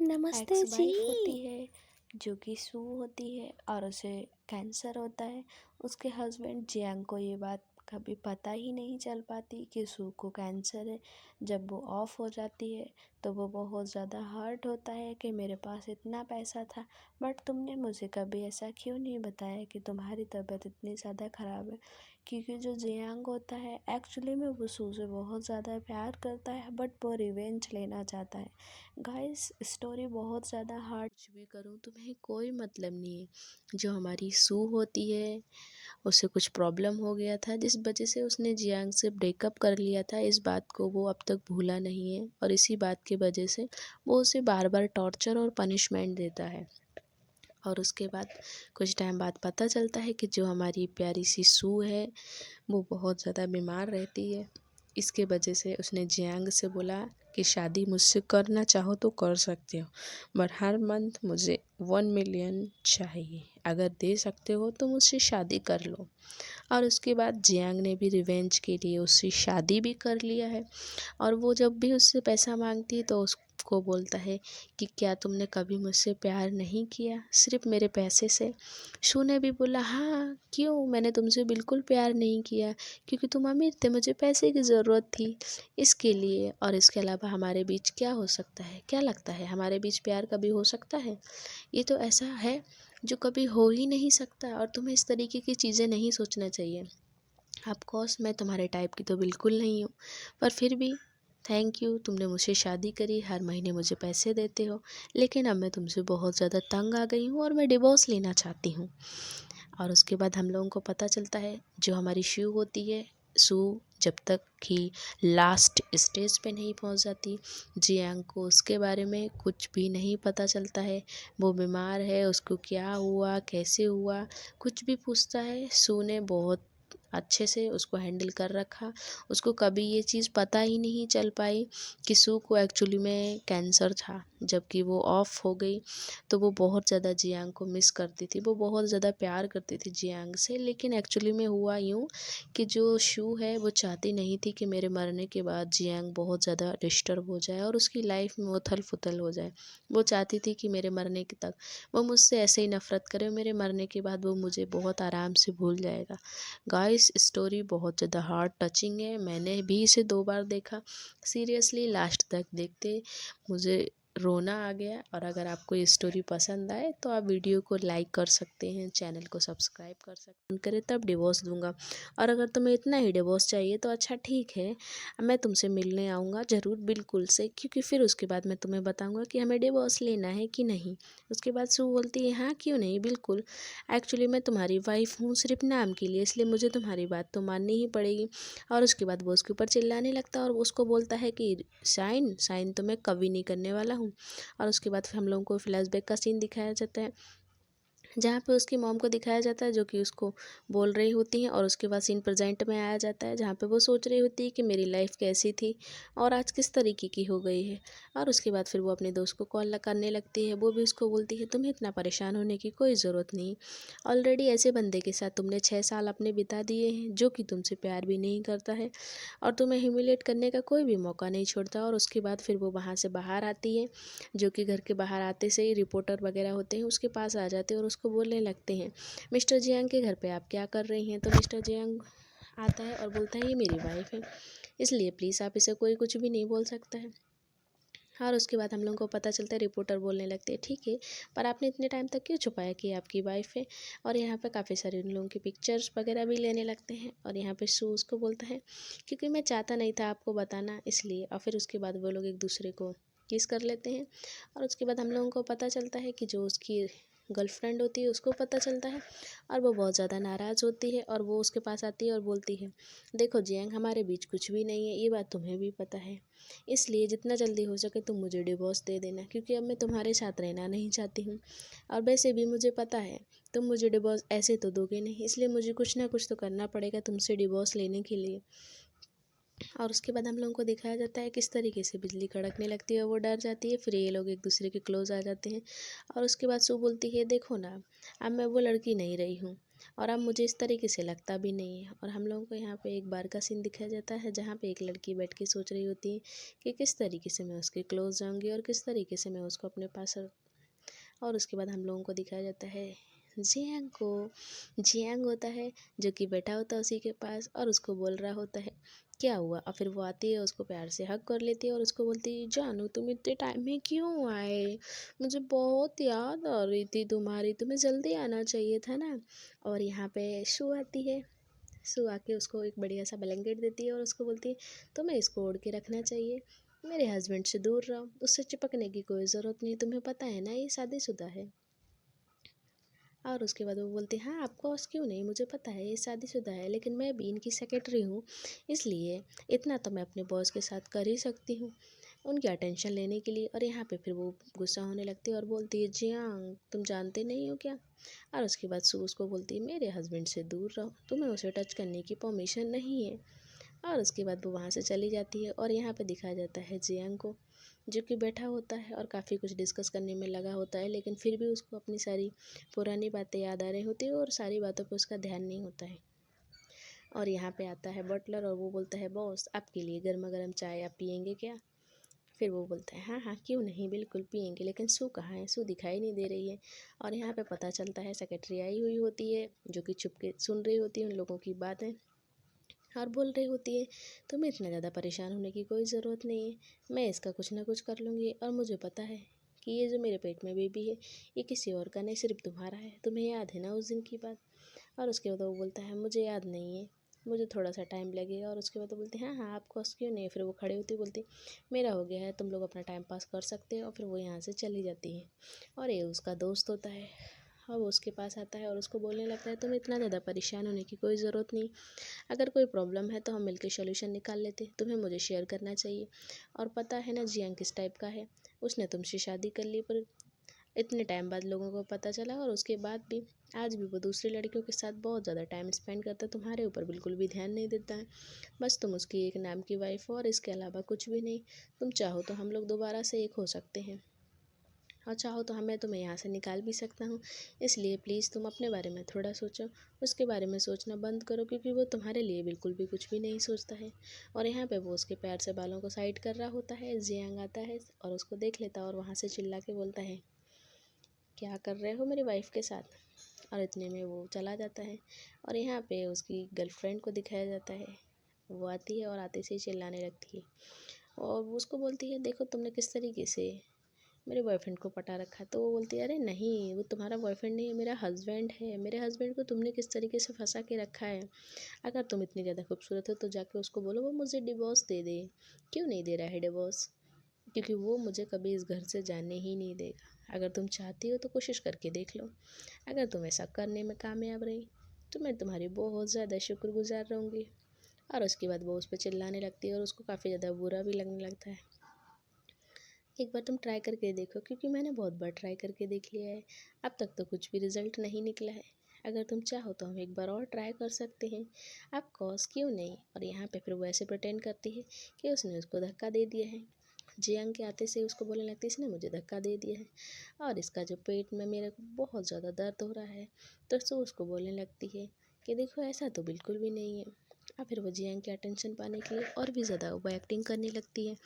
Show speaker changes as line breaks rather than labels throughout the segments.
नमस्ते
एक्स
जी।
वाइफ होती है जो कि सू होती है और उसे कैंसर होता है। उसके हस्बैंड जियांग को ये बात कभी पता ही नहीं चल पाती कि सू को कैंसर है। जब वो ऑफ हो जाती है तो वो बहुत ज़्यादा हर्ट होता है कि मेरे पास इतना पैसा था, बट तुमने मुझे कभी ऐसा क्यों नहीं बताया कि तुम्हारी तबीयत इतनी ज़्यादा ख़राब है। क्योंकि जो जियांग होता है एक्चुअली में वो सू से बहुत ज़्यादा प्यार करता है, बट वो रिवेंज लेना चाहता है। गाइस, स्टोरी बहुत ज़्यादा हार्ड। कुछ भी करूँ तुम्हें कोई मतलब नहीं है। जो हमारी सू होती है उसे कुछ प्रॉब्लम हो गया था जिस वजह से उसने जियांग से ब्रेकअप कर लिया था। इस बात को वो अब तक भूला नहीं है और इसी बात की वजह से वो उसे बार बार टॉर्चर और पनिशमेंट देता है। और उसके बाद कुछ टाइम बाद पता चलता है कि जो हमारी प्यारी सी सू है वो बहुत ज़्यादा बीमार रहती है। इसके वजह से उसने जियांग से बोला कि शादी मुझसे करना चाहो तो कर सकते हो, बट हर मंथ मुझे 1 मिलियन चाहिए। अगर दे सकते हो तो मुझसे शादी कर लो। और उसके बाद जियांग ने भी रिवेंज के लिए उससे शादी भी कर लिया है। और वो जब भी उससे पैसा मांगती है तो उसको बोलता है कि क्या तुमने कभी मुझसे प्यार नहीं किया, सिर्फ मेरे पैसे से। शू ने भी बोला हाँ क्यों, मैंने तुमसे बिल्कुल प्यार नहीं किया, क्योंकि तुम अमीर थे, मुझे पैसे की ज़रूरत थी इसके लिए। और इसके अलावा हमारे बीच क्या हो सकता है, क्या लगता है हमारे बीच प्यार कभी हो सकता है? ये तो ऐसा है जो कभी हो ही नहीं सकता। और तुम्हें इस तरीके की चीज़ें नहीं सोचना चाहिए। ऑफ कोर्स मैं तुम्हारे टाइप की तो बिल्कुल नहीं हूँ, पर फिर भी थैंक यू, तुमने मुझसे शादी करी, हर महीने मुझे पैसे देते हो। लेकिन अब मैं तुमसे बहुत ज़्यादा तंग आ गई हूँ और मैं डिवोर्स लेना चाहती हूँ। और उसके बाद हम लोगों को पता चलता है जो हमारी शू होती है, सू जब तक कि लास्ट स्टेज पे नहीं पहुंच जाती, जियांग को उसके बारे में कुछ भी नहीं पता चलता है। वो बीमार है, उसको क्या हुआ, कैसे हुआ, कुछ भी पूछता है। सू ने बहुत अच्छे से उसको हैंडल कर रखा। उसको कभी ये चीज़ पता ही नहीं चल पाई कि सू को एक्चुअली में कैंसर था। जबकि वो ऑफ हो गई तो वो बहुत ज़्यादा जियांग को मिस करती थी, वो बहुत ज़्यादा प्यार करती थी जियांग से। लेकिन एक्चुअली में हुआ यूँ कि जो शू है वो चाहती नहीं थी कि मेरे मरने के बाद जियांग बहुत ज़्यादा डिस्टर्ब हो जाए और उसकी लाइफ में उथल फुथल हो जाए। वो चाहती थी कि मेरे मरने के तक वो मुझसे ऐसे ही नफ़रत करे, मेरे मरने के बाद वो मुझे बहुत आराम से भूल जाएगा। गाइस, स्टोरी बहुत ज़्यादा हार्ट टचिंग है। मैंने भी इसे 2 बार देखा। सीरियसली लास्ट तक देखते मुझे रोना आ गया। और अगर आपको ये स्टोरी पसंद आए तो आप वीडियो को लाइक कर सकते हैं, चैनल को सब्सक्राइब कर सकते हैं। करे तब डिवोर्स दूंगा। और अगर तुम्हें इतना ही डिवोर्स चाहिए तो अच्छा ठीक है, मैं तुमसे मिलने आऊँगा ज़रूर बिल्कुल से, क्योंकि फिर उसके बाद मैं तुम्हें बताऊँगा कि हमें डिवोर्स लेना है कि नहीं। उसके बाद सू बोलती है हाँ क्यों नहीं, बिल्कुल। एक्चुअली मैं तुम्हारी वाइफ हूँ सिर्फ नाम के लिए, इसलिए मुझे तुम्हारी बात तो माननी ही पड़ेगी। और उसके बाद वो उसके ऊपर चिल्लाने लगता है और उसको बोलता है कि साइन साइन तो मैं कभी नहीं करने वाला हूँ। और उसके बाद फिर हम लोगों को फ्लैशबैक का सीन दिखाया जाता है जहाँ पे उसकी मॉम को दिखाया जाता है जो कि उसको बोल रही होती हैं। और उसके बाद सीन प्रेजेंट में आया जाता है जहाँ पे वो सोच रही होती है कि मेरी लाइफ कैसी थी और आज किस तरीके की हो गई है। और उसके बाद फिर वो अपने दोस्त को कॉल करने लगती है। वो भी उसको बोलती है तुम्हें इतना परेशान होने की कोई ज़रूरत नहीं, ऑलरेडी ऐसे बंदे के साथ तुमने 6 साल अपने बिता दिए हैं जो कि तुमसे प्यार भी नहीं करता है और तुम्हें ह्यूमिलेट करने का कोई भी मौका नहीं छोड़ता। और उसके बाद फिर वो वहाँ से बाहर आती है, जो कि घर के बाहर आते से ही रिपोर्टर वगैरह होते हैं उसके पास आ जाते हैं और उसको बोलने लगते हैं मिस्टर जियांग के घर पे आप क्या कर रही हैं। तो मिस्टर जियांग आता है और बोलता है ये मेरी वाइफ है, इसलिए प्लीज़ आप इसे कोई कुछ भी नहीं बोल सकता है। और उसके बाद हम लोगों को पता चलता है, रिपोर्टर बोलने लगते हैं ठीक है, पर आपने इतने टाइम तक क्यों छुपाया कि आपकी वाइफ है। और यहाँ पे काफ़ी सारे उन लोगों की पिक्चर्स वगैरह भी लेने लगते हैं। और यहाँ पे सू उसको बोलता है क्योंकि मैं चाहता नहीं था आपको बताना इसलिए। और फिर उसके बाद वो लोग एक दूसरे को किस कर लेते हैं। और उसके बाद हम लोगों को पता चलता है कि जो उसकी गर्लफ्रेंड होती है उसको पता चलता है और वो बहुत ज़्यादा नाराज़ होती है। और वो उसके पास आती है और बोलती है देखो जियांग, हमारे बीच कुछ भी नहीं है, ये बात तुम्हें भी पता है, इसलिए जितना जल्दी हो सके तुम मुझे डिवोर्स दे देना, क्योंकि अब मैं तुम्हारे साथ रहना नहीं चाहती हूँ। और वैसे भी मुझे पता है तुम मुझे डिवोर्स ऐसे तो दोगे नहीं, इसलिए मुझे कुछ ना कुछ तो करना पड़ेगा तुमसे डिवोर्स लेने के लिए। और उसके बाद हम लोगों को दिखाया जाता है किस तरीके से बिजली कड़कने लगती है, वो डर जाती है, फिर ये लोग एक दूसरे के क्लोज आ जाते हैं। और उसके बाद सू बोलती है देखो ना, अब मैं वो लड़की नहीं रही हूँ, और अब मुझे इस तरीके से लगता भी नहीं है। और हम लोगों को यहाँ पे एक बार का सीन दिखाया जाता है जहाँ पे एक लड़की बैठ के सोच रही होती है कि किस तरीके से मैं उसके क्लोज जाऊँगी और किस तरीके से मैं उसको अपने पास और उसके बाद हम लोगों को दिखाया जाता है जियांग को। जियांग होता है जो कि बैठा होता है उसी के पास और उसको बोल रहा होता है क्या हुआ। और फिर वो आती है, उसको प्यार से हग कर लेती है और उसको बोलती है जानू तुम इतने टाइम में क्यों आए, मुझे बहुत याद आ रही थी तुम्हारी, तुम्हें जल्दी आना चाहिए था ना। और यहाँ पे शू आती है। शू आके उसको एक बढ़िया सा ब्लैंकेट देती है और उसको बोलती है तुम्हें इसको ओढ़ के रखना चाहिए, मेरे हस्बैंड से दूर रहो, उससे चिपकने की कोई ज़रूरत नहीं, तुम्हें पता है ना ये शादीशुदा है। और उसके बाद वो बोलती है हाँ ऑफकोर्स क्यों नहीं, मुझे पता है ये शादीशुदा है, लेकिन मैं भी इनकी सेक्रेटरी हूँ, इसलिए इतना तो मैं अपने बॉस के साथ कर ही सकती हूँ उनकी अटेंशन लेने के लिए। और यहाँ पे फिर वो गुस्सा होने लगती है और बोलती है जियांग तुम जानते नहीं हो क्या। और उसके बाद सू उसको बोलती है मेरे हस्बैंड से दूर रहो, तुम्हें उसे टच करने की परमिशन नहीं है। और उसके बाद वो वहाँ से चली जाती है। और यहाँ पे दिखाया जाता है जियांग को जो कि बैठा होता है और काफ़ी कुछ डिस्कस करने में लगा होता है, लेकिन फिर भी उसको अपनी सारी पुरानी बातें याद आ रही होती है और सारी बातों पे उसका ध्यान नहीं होता है। और यहाँ पे आता है बटलर और वो बोलता है बॉस आपके लिए गर्मा गर्म चाय आप पियेंगे क्या। फिर वो बोलता है हाँ हाँ क्यों नहीं बिल्कुल पियेंगे, लेकिन सू कहाँ है, सू दिखाई नहीं दे रही है। और यहाँ पे पता चलता है सेक्रेटरी आई हुई होती है जो कि छुप के सुन रही होती है उन लोगों की बातें और बोल रही होती है तुम्हें इतना ज़्यादा परेशान होने की कोई ज़रूरत नहीं है, मैं इसका कुछ ना कुछ कर लूँगी। और मुझे पता है कि ये जो मेरे पेट में बेबी है ये किसी और का नहीं सिर्फ तुम्हारा है, तुम्हें याद है ना उस दिन की बात। और उसके बाद वो बोलता है मुझे याद नहीं है, मुझे थोड़ा सा टाइम लगेगा। और उसके बाद वो बोलती है हाँ हाँ आपको क्यों नहीं। फिर वो खड़ी होती बोलती मेरा हो गया है, तुम लोग अपना टाइम पास कर सकते हो। और फिर वो यहाँ से चली जाती है। और ये उसका दोस्त होता है और वो उसके पास आता है और उसको बोलने लगता है तुम्हें इतना ज़्यादा परेशान होने की कोई ज़रूरत नहीं, अगर कोई प्रॉब्लम है तो हम मिलकर सॉल्यूशन निकाल लेते, तुम्हें मुझे शेयर करना चाहिए। और पता है ना जियांग किस टाइप का है, उसने तुमसे शादी कर ली पर इतने टाइम बाद लोगों को पता चला और उसके बाद भी आज भी वो दूसरी लड़कियों के साथ बहुत ज़्यादा टाइम स्पेंड करता है, तुम्हारे ऊपर बिल्कुल भी ध्यान नहीं देता है। बस तुम उसकी एक नाम की वाइफ हो और इसके अलावा कुछ भी नहीं। तुम चाहो तो हम लोग दोबारा से एक हो सकते हैं और चाहो तो मैं तुम्हें यहाँ से निकाल भी सकता हूँ, इसलिए प्लीज़ तुम अपने बारे में थोड़ा सोचो, उसके बारे में सोचना बंद करो क्योंकि वो तुम्हारे लिए बिल्कुल भी कुछ भी नहीं सोचता है। और यहाँ पे वो उसके पैर से बालों को साइड कर रहा होता है, जियांग आता है और उसको देख लेता है और वहाँ से चिल्ला के बोलता है क्या कर रहे हो मेरी वाइफ के साथ। और इतने में वो चला जाता है। और यहाँ पे उसकी गर्लफ्रेंड को दिखाया जाता है, वो आती है और आते से ही चिल्लाने लगती है और वो उसको बोलती है देखो तुमने किस तरीके से मेरे बॉयफ्रेंड को पटा रखा है। तो वो बोलती है अरे नहीं वो तुम्हारा बॉयफ्रेंड नहीं है, मेरा हस्बैंड है, मेरे हस्बैंड को तुमने किस तरीके से फंसा के रखा है। अगर तुम इतनी ज़्यादा खूबसूरत हो तो जाके उसको बोलो वो मुझे डिवोर्स दे दे। क्यों नहीं दे रहा है डिवोर्स, क्योंकि वो मुझे कभी इस घर से जाने ही नहीं देगा। अगर तुम चाहती हो तो कोशिश करके देख लो, अगर तुम ऐसा करने में कामयाब रही तो मैं तुम्हारी बहुत ज़्यादा शुक्रगुजार रहूँगी। और उसके बाद वो उस पर चिल्लाने लगती है और उसको काफ़ी ज़्यादा बुरा भी लगने लगता है। एक बार तुम ट्राई करके देखो, क्योंकि मैंने बहुत बार ट्राई करके देख लिया है, अब तक तो कुछ भी रिज़ल्ट नहीं निकला है। अगर तुम चाहो तो हम एक बार और ट्राई कर सकते हैं, आप कॉज क्यों नहीं। और यहाँ पे फिर वो ऐसे प्रिटेंड करती है कि उसने उसको धक्का दे दिया है। जियांग के आते से उसको बोलने लगती है इसने मुझे धक्का दे दिया है और इसका जो पेट में मेरे को बहुत ज़्यादा दर्द हो रहा है। तो उसको बोलने लगती है कि देखो ऐसा तो बिल्कुल भी नहीं है। और फिर वो जियांग की अटेंशन पाने के लिए और भी ज़्यादा वो एक्टिंग करने लगती है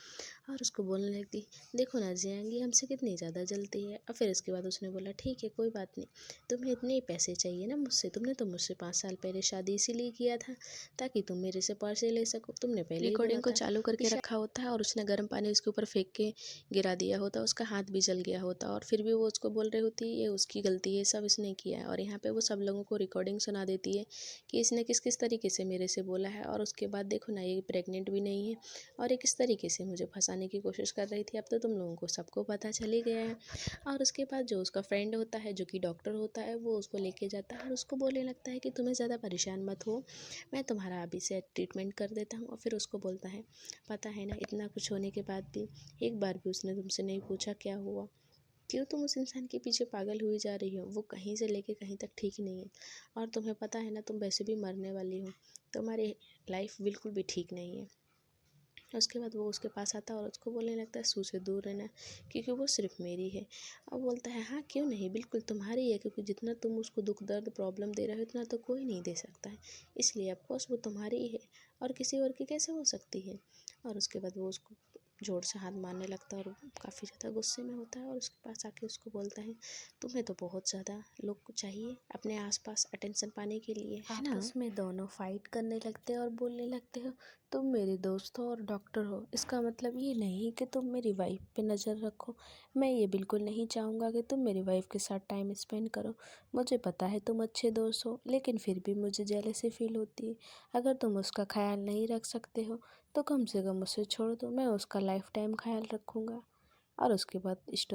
और उसको बोलने लगती देखो ना जियांगी हमसे कितनी ज़्यादा जलती है। और फिर इसके बाद उसने बोला ठीक है कोई बात नहीं, तुम्हें इतने ही पैसे चाहिए ना मुझसे, तुमने तो मुझसे 5 साल पहले शादी इसीलिए किया था ताकि तुम मेरे से पैसे ले सको, तुमने पहले ही बोला रिकॉर्डिंग को था चालू करके रखा होता है और उसने गर्म पानी उसके ऊपर फेंक के गिरा दिया होता, उसका हाथ भी जल गया होता और फिर भी वो उसको बोल रही होती ये उसकी गलती है, सब इसने किया है। और यहाँ पे वो सब लोगों को रिकॉर्डिंग सुना देती है कि इसने किस किस तरीके से मेरे से बोला है और उसके बाद देखो ना ये प्रेग्नेंट भी नहीं है और ये किस तरीके से मुझे फंसाने की कोशिश कर रही थी, अब तो तुम लोगों को सबको पता चल ही गया है। और उसके बाद जो उसका फ्रेंड होता है जो कि डॉक्टर होता है वो उसको लेके जाता है और उसको बोलने लगता है कि तुम्हें ज़्यादा परेशान मत हो, मैं तुम्हारा अभी से ट्रीटमेंट कर देता हूँ। और फिर उसको बोलता है पता है ना इतना कुछ होने के बाद भी एक बार भी उसने तुमसे नहीं पूछा क्या हुआ, क्यों तुम उस इंसान के पीछे पागल हुई जा रही हो, वो कहीं से लेके कहीं तक ठीक नहीं है और तुम्हें पता है ना तुम वैसे भी मरने वाली हो, तुम्हारी लाइफ बिल्कुल भी ठीक नहीं है। उसके बाद वो उसके पास आता है और उसको बोलने लगता है सू से दूर रहना, क्योंकि वो सिर्फ मेरी है। अब बोलता है हाँ क्यों नहीं, बिल्कुल तुम्हारी है, क्योंकि जितना तुम उसको दुख दर्द प्रॉब्लम दे रहे हो इतना तो कोई नहीं दे सकता है, इसलिए ऑफकोर्स वो तुम्हारी ही है और किसी और की कैसे हो सकती है। और उसके बाद वो उसको जोर से हाथ मारने लगता है और काफ़ी ज़्यादा गुस्से में होता है और उसके पास आके उसको बोलता है तुम्हें तो बहुत ज़्यादा लोग चाहिए अपने आसपास अटेंशन पाने के लिए, है ना। आपस में दोनों फाइट करने लगते हैं और बोलने लगते हो तुम मेरे दोस्त हो और डॉक्टर हो, इसका मतलब ये नहीं कि तुम मेरी वाइफ पे नज़र रखो। मैं ये बिल्कुल नहीं चाहूँगा कि तुम मेरी वाइफ के साथ टाइम स्पेंड करो। मुझे पता है तुम अच्छे दोस्त हो, लेकिन फिर भी मुझे जेलसी फील होती है। अगर तुम उसका ख्याल नहीं रख सकते हो तो कम से कम उसे छोड़ दो, मैं उसका लाइफ टाइम ख्याल रखूँगा। और उसके बाद